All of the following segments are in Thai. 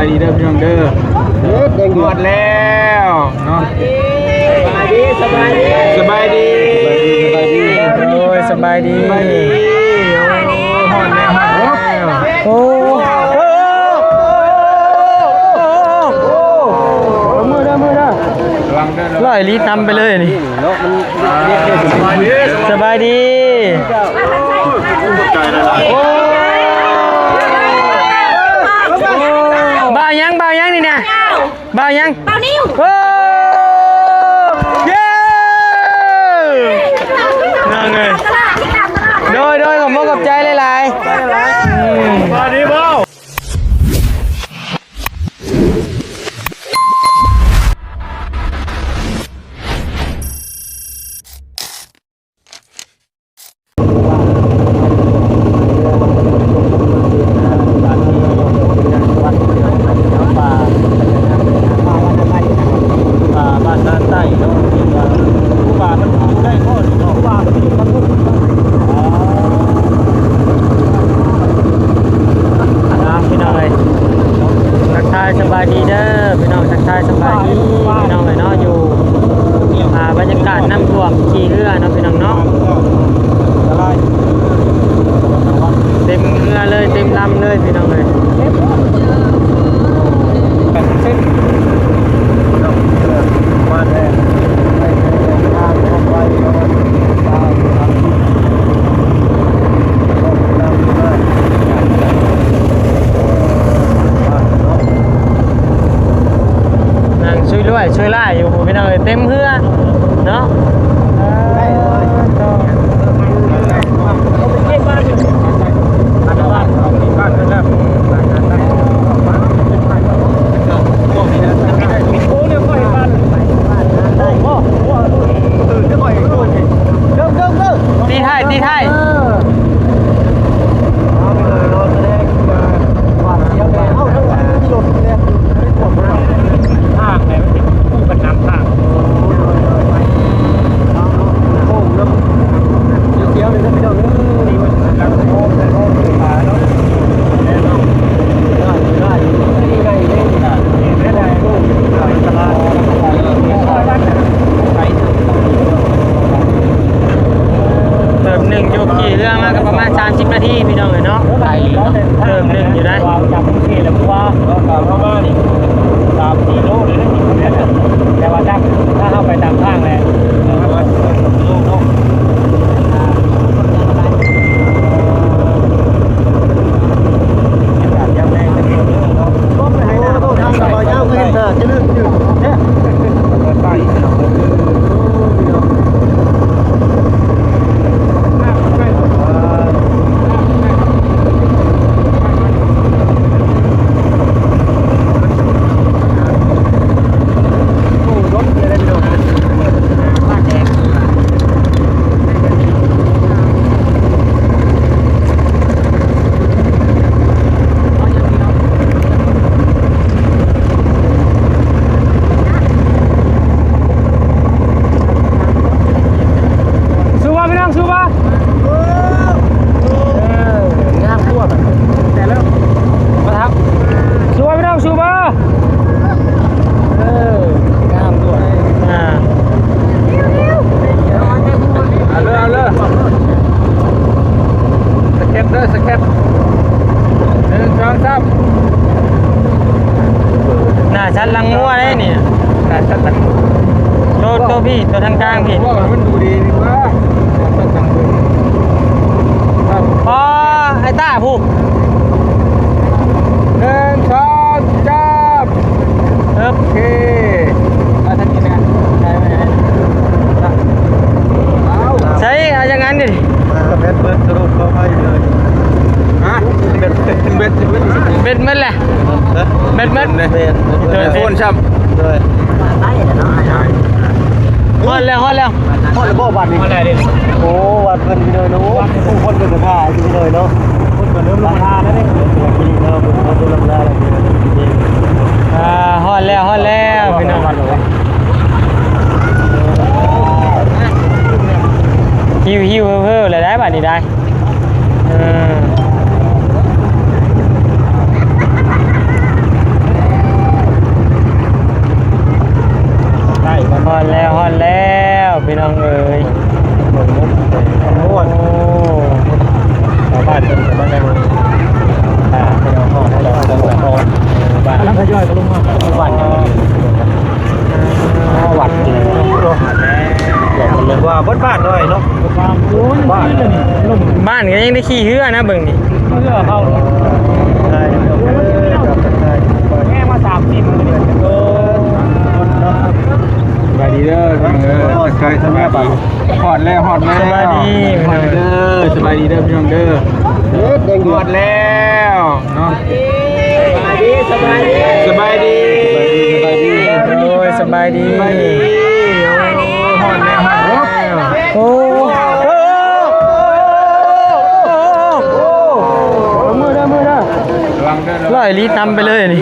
ายดีเด้อพี่น้องเด้อหมดแล้วเนาะสบายดีสบายดีโอ้ยสบายดีสบายดีหอดแล้วโอ้มือเด้อระวังเด้อลอยลีตำไปเลยนี่สบายดีบ่าวยังนี่นะบ่าวยังบ่าวนิ้วเย้นั่งเลยโดยขอบคุณกับใจหลายๆสวัสดีบ่าวสบายดีเด้อพี่น้องทักทายสบายดีพี่น้องเลยเนาะอยู่บรรยากาศน้ำท่วมขี่เรือเนาะพี่น้องเนาะเต็มเรือเลยเต็มลำเลยพี่น้องเลยช่วยไล่อยู่พี่น้องเต็มเรือเนาะตีไทย30 นาทีพี่น้องเลยเนาะเริ่มหนึ่งอยู่ได้จับที่แล้วว่าประมาณนี้3-4 โลเลยนะแต่ว่าถ้าเข้าไปตามทางแล้วสเก็ต1 2 3น่าชัดลังงัวเลยนี่น่าชัดลังตัวพี่ตัวทางกลางพี่ว่ามันดูดีดีว่าชัดลังพอไอ้ต้าผู้1 2 จับโอเคมาทันทีนะใช่ไหมใช่เอาอย่างนั้นดิเบ็ดสรุปก็ไม่เลยเบ็ดมันแหละเบ็ดมันโดยโฟนช้ำโดยฮอดแล้วบ่บัดนี้โอ้วัดเพิ่นพี่เลยเนาะผู้คนเป็นกระทาพี่เลยเนาะคนก็เริ่มราคาแล้วนี่กินเนาะคนเริ่มราคาแล้วฮอดแล้วพี่น้องหิวเพิ่มเลยได้บัดนี้ได้ ฮอดแล้วพี่น้องเอ้ยโอ้ชาวบ้านเป็นชาวบ้านในเมืองพี่น้องฮอดให้เราต้องแบบบ้านน้ำพย่อยก็ลงมาบ้านวัดเลยว่าบ้านเลยเนาะบ้านก็ยังได้ขี่เหือนะเบิ่งนี่เหือเข้าใช่แง่มา3-4มื้อนี่สบายดีเด้อใช่สบายดีฮอดแล้วสบายดีเด้อสบายดีเด้อพี่น้องเด้อฮอดแล้วเนาะสบายดีโอ้ยสบายดีฮอดแล้วโอ้มือเด้อร้อยลีตำไปเลยนี่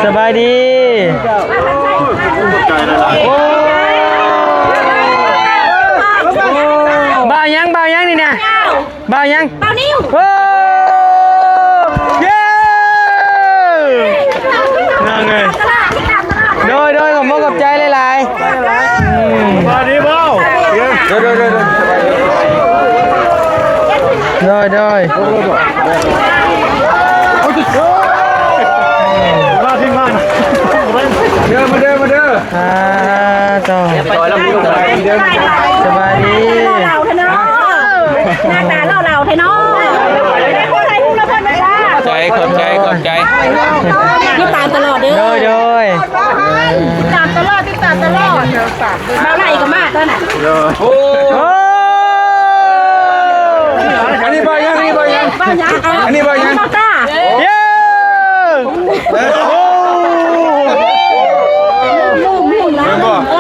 สบายดีบ่าวยังนี่นะบ่าวยังบ่าวนิ้วเย้นั่งเลยโดยผมกับใจหลายๆสบายดีบ่าวโดยมาทิ้งมาเด้อต่อสบายดีเราเทนอหน้าตาเราเทนอขอบใจติดตามตลอดเด้อโดยติดตามตลอดมาไหนก็มาตอนไหนโอ้อันนี้บ่ยังเย้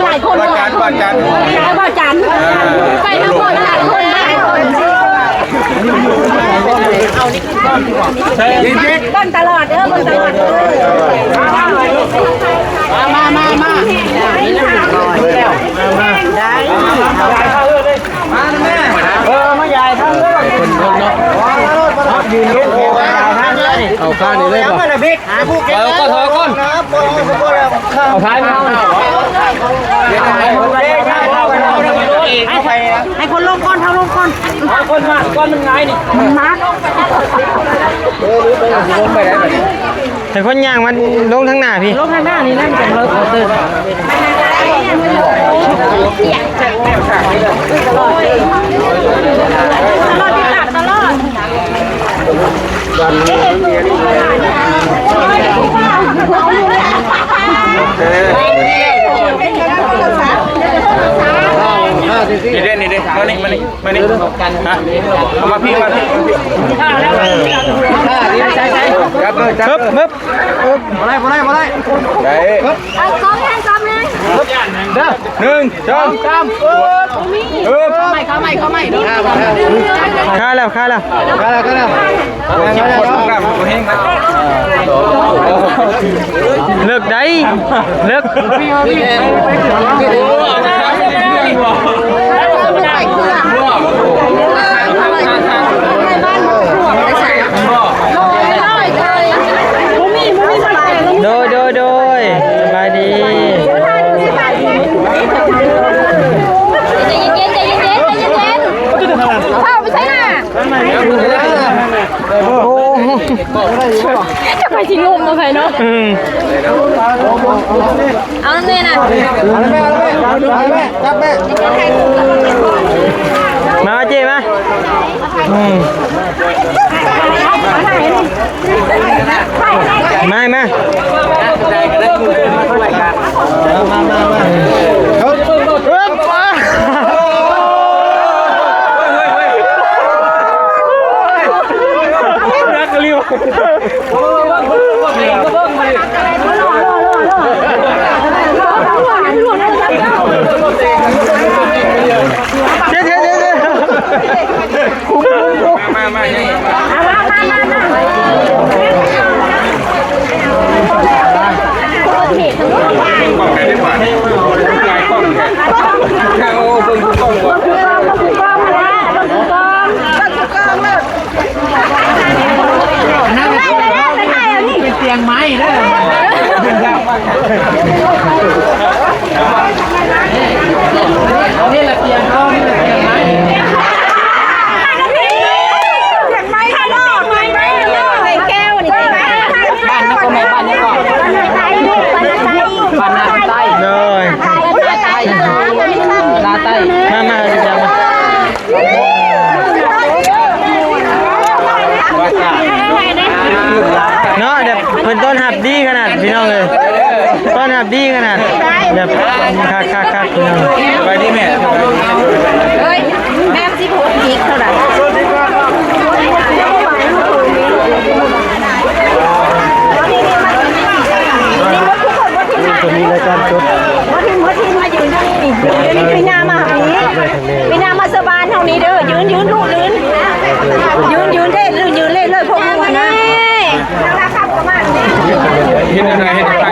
หลายคนบ้านจันไปทั้งหมดหลายคนเอานี่ต้นตลอดเด้อต้นตลอดมาได้มาใหญ่ทั้งเลยยืนเล่นเอาข้านี่เลยป่ะเอาก้อนเอาท้ายมาให้คนลงก้อนเอาก้อนมาก้อนมันง่ายนี่มาให้คนย่างมันลงทางหน้าพี่ลงทางหน้านี่นั่นจะเลิกเอาตื่นตลอดนี่เด้มานี่เอามาพี่ครับมาได้ได้เอาซ้อมแห้งเด้อ1 2 3เข้าใหม่ข้าแล้วเลิกได้เลิกโดยสบายดีเข้าไปใช่น่ะจะไปชิงงมาใครเนาะเอาเน่น่ะมาเจ๊มามาเตียงไม้ได้ นี่ละเกียงเขานี่ละเกียงไหมบ้านนักก็ไม่บ้านนี้ก่อนบ้านนาใต้เลยนาใต้มาจังเนาะเดี๋ยวเพิ่นต้นหับดีขนาดพี่น้องเลยต้นหับดีขนาดแบบคักพี่น้องไปดิแม่เฮ้ยแม่ที่พูดอีกเท่าไหร่จะมีรายการจดมาทีมายืนนี่พี่นามาหานี้พี่นามาสบานเท่านี้เด้อยืนลูกยืนได้ยืนเล่นเลยพวกมึงนะนะครับประมาณนี้เห็นอะไรเห็นใคร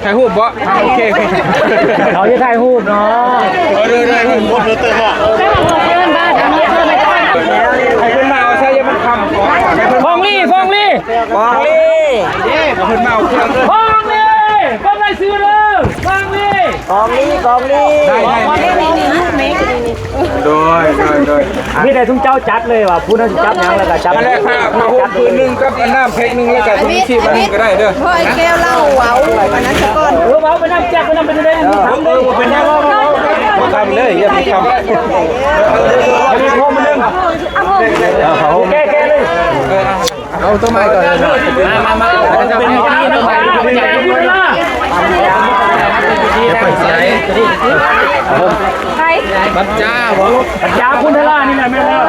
ถ่ายรูปบ่โอเคเขาจะถ่ายรูปเนาะได้รูปหมดเลยเต้บ่ใครเป็นมาเอาใช่ยังมันคำฟองลี่เด้เพิ่นมาเอาเครื่องฟองลี่ก็ได้ซื้อเด้อฟองลี่โดยมีแต่ทุกเจ้าจัดเลยว่ะพูดนั้นจับยังแล้วก็จับแรกมาหุบปืนนึงกับน้ำเพกนึงแล้วก็ทุกชีพนึงก็ได้เด้อพ่อไอ้แก้วเล่าเว้าวันนั้นก่อนเว้าไปน้ำแจกไปน้ำเป็นได้ทำเลยเป็นยังทำเลยอย่ามีคำอย่ามีข้อมันนึงแก้เลยเอาต้นไม้ก่อนมาเป็นที่ต้นไม้เป็นใหญ่ขึ้นละไปใส่ใครบัจจ้าบอกบัจจ้าคุณทล่านี่แหละแม่แล้ว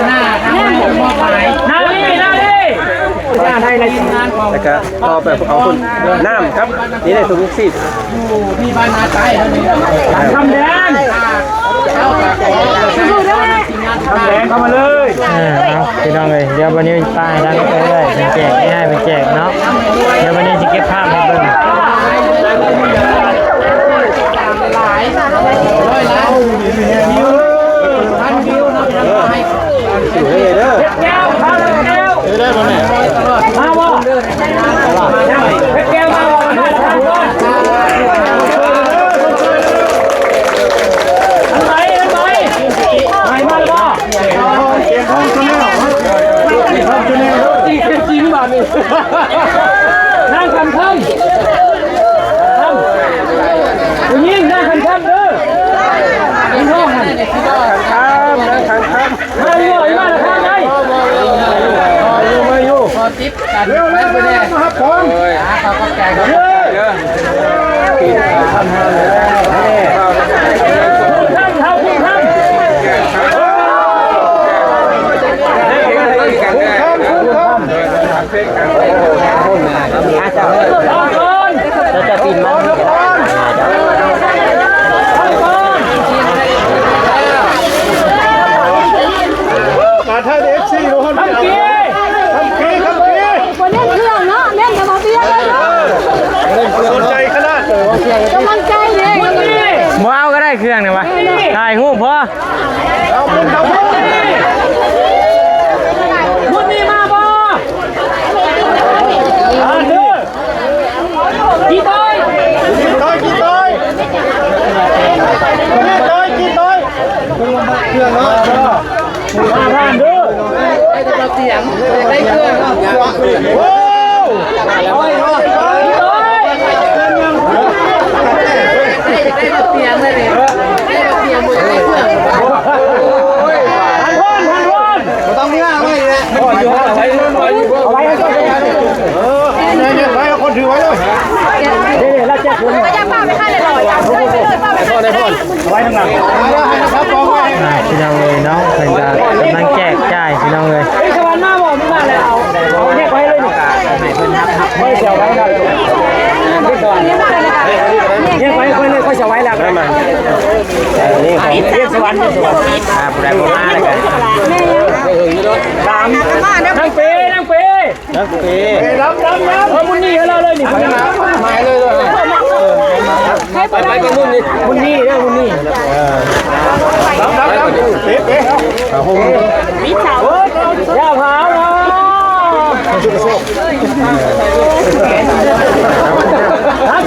หน้าไทยในงานของแล้วก็ต่อแบบเอาคนน้ำครับนี่ได้ทุกสิที่บ้านนาใต้ทำแดงเข้ามาเลยพี่น้องเลยเดี๋ยววันนี้ป้ายร้านก็ได้เป็นแจกง่ายเป็นแจกเนาะเดี๋ยววันนี้จะเก็บภาพให้เบิ่งได้บ่แม่มาบ่เพชรแก้วมาบ่ไปมาบ่จริงบ่นี่นั่งคันค่ำยิงนั่งคันค่ำเด้อยิงห้องคันค่ำมาอยู่มาข้างไหนติดกันเร็วไปแน่ครับผมเขาก็แก่เขาเยอะกินทำจะปีนมันการท่าเอฟซีโรฮันคนเล่นเครื่องเนาะเล่นกับมาเฟียเลยสนใจขนาดกำลังใจเลยว้าวก็ได้เครื่องเนี่ยวะถ่ายหูพอมุนนี่มาบ่กี่ต้อยเครื่องเนาะผ่านดูได้เสียงได้เครื่องโอ้ต้องมีหน้าไว้เลยเอาไว้ให้ก่อนเนี่ยไว้เอาคนถือไว้เลยนี่แล้วแจกคนก็จะป้าไปให้เลยหน่อยเอาไปเลยป้าไปให้เลยไว้ทั้งหลังพี่น้องเลยเนาะเป็นการกำลังแจกจ่ายพี่น้องเลยสวรรค์มาบอกไม่มาเลยเอาแยกไว้เลยนี่ไม่เสียไว้เลยแยกไว้เลยก็เสียไว้แล้วไม่มานี่ของเรียกสวรรค์ผู้ใดผู้มาเลยกันนั่งเป้รับมุนนี่ให้เราเลยนี่หายเลยไปกันมุนนี่เรื่องมุนนี่รับเป๊ะวิสาวย่าเผาเนาะ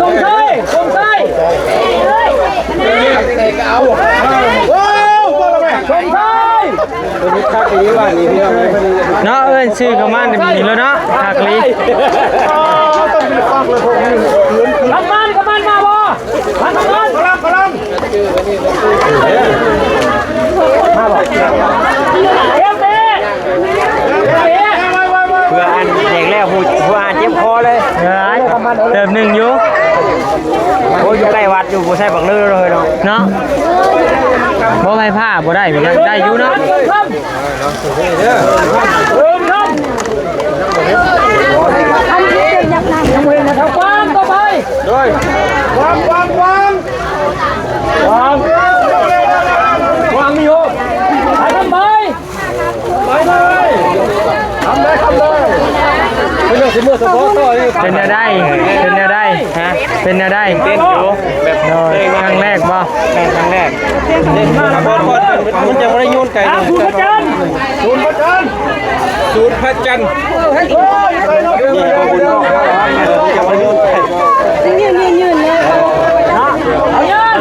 คงใช่ ก็เอาว้าวตัวละแม่ชมไทยตัวนี้คักดีว่านี่พี่น้องเลย เนาะเอิ้นชื่อกับมันนี่แล้วเนาะคักลี ต้องมีฟังเลยพวกนี้ทำมันกับมันมาบ่ทำมันพลังมาบ่เพื่ออันแดงแล้วผู้อ่านเจ็บคอเลยเติม1อยู่ โอ้ยอยู่ใกล้วัดอยู่บ่ใช่บักเลือเลยเนาะ บ่ให้ผ้าบ่ได้มันได้อยู่เนาะวางมีโยทำไปเลยทำเลยไม่ต้องสิเมื่อสปอร์ตต่ออีก เป็นแนวได้ฮะเป็นแนวได้เต้นอยู่แบบครั้งแรกบ่ครั้งแรกเด่นมากครับมันจะไม่ได้โยนไก่ศูนย์พระจันทร์นี่ขอบคุณพ่อจะมาโยนไก่ยืนเลย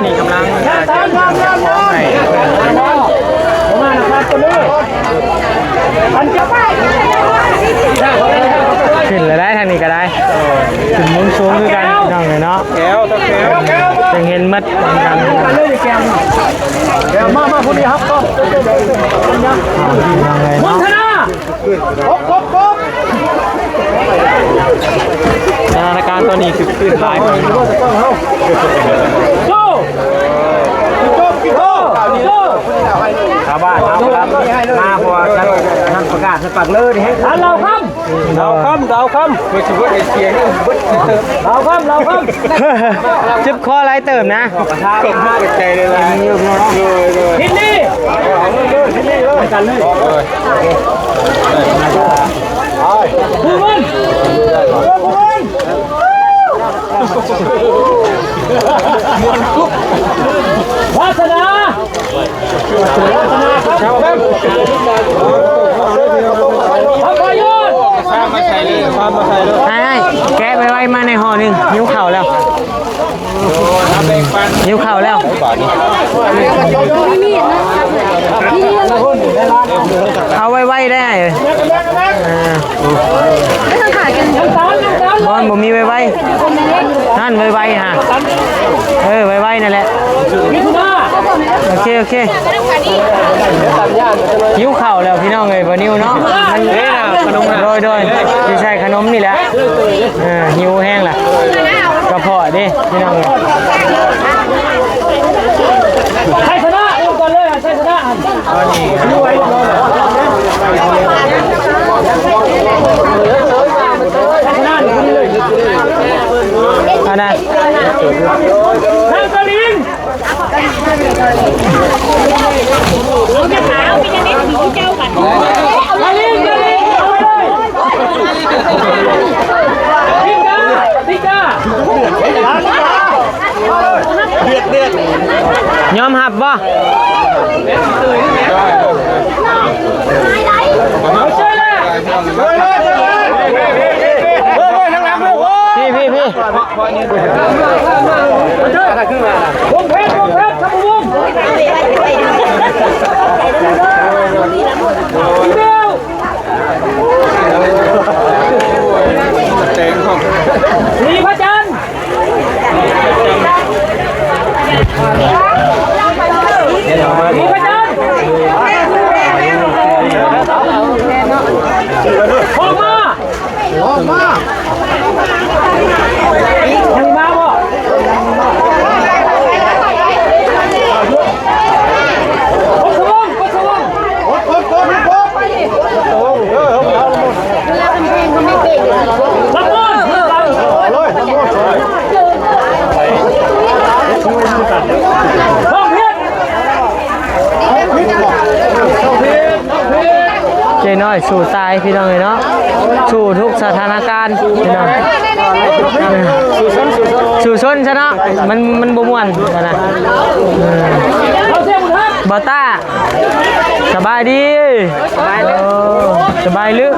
นี่กำลังขึ้นเลยได้ทางนี้ก็ได้ขึ้นมุ้งสูงด้วยกันน้องเลยเนาะแก้วจะเห็นมัดกันแก้วมาคนนี้ครับก็น้องเลยเนาะสถานการณ์ตอนนี้คือขึ้นหลายคนชาวบ้านครับมาพอท่านประกาศให้ปักเลยให้ท่านเราคำเพื่อชีวิตไอเสียงเราคำจิบคอไรเติมนะกบห้าใจเลยนะที่นี่เลยกันเลยผู้มันวาสนาชาวบ้านทำประโยชน์ข้ามมาใส่เลยให้แกะไว้มาในห่อหนึ่งนิ้วเข่าแล้วนิ้วเข่าแล้วเอาไว้ได้เลยไม่ต้องขาดกัน บอลผมมีไว้นั่นไว้ฮะไว้นั่นแหละโอเคนิ้วเข่าแล้วพี่น้องเลยพอนิ้วเนาะมันขนมโดยไม่ใช่ขนมนี่แหละนิ้วแห้งแหละกระเพาะดิพี่น้องเลยใครชนะดูก่อนเลยใครชนะดูไว้ชนะเลยอันนั้นนั่งกระดิ่งเอาจะขาวเป็นยังไงถึงเจ้ากันกระดิ่งเอาไปเลยติ๊กก้าเดือดยอมหับบ่พี่วงเพชรครับวงเดียวเต็งของสีพระจันทร์สีพระจันทร์ออกมายังมาบ่เจน้อยสู่ตายพี่น้องเลยเนาะสู่ทุกสถานการณ์พี่น้องสู่ชนชนะมันบ่ม่วนนะบอต้าสบายดีสบายลึก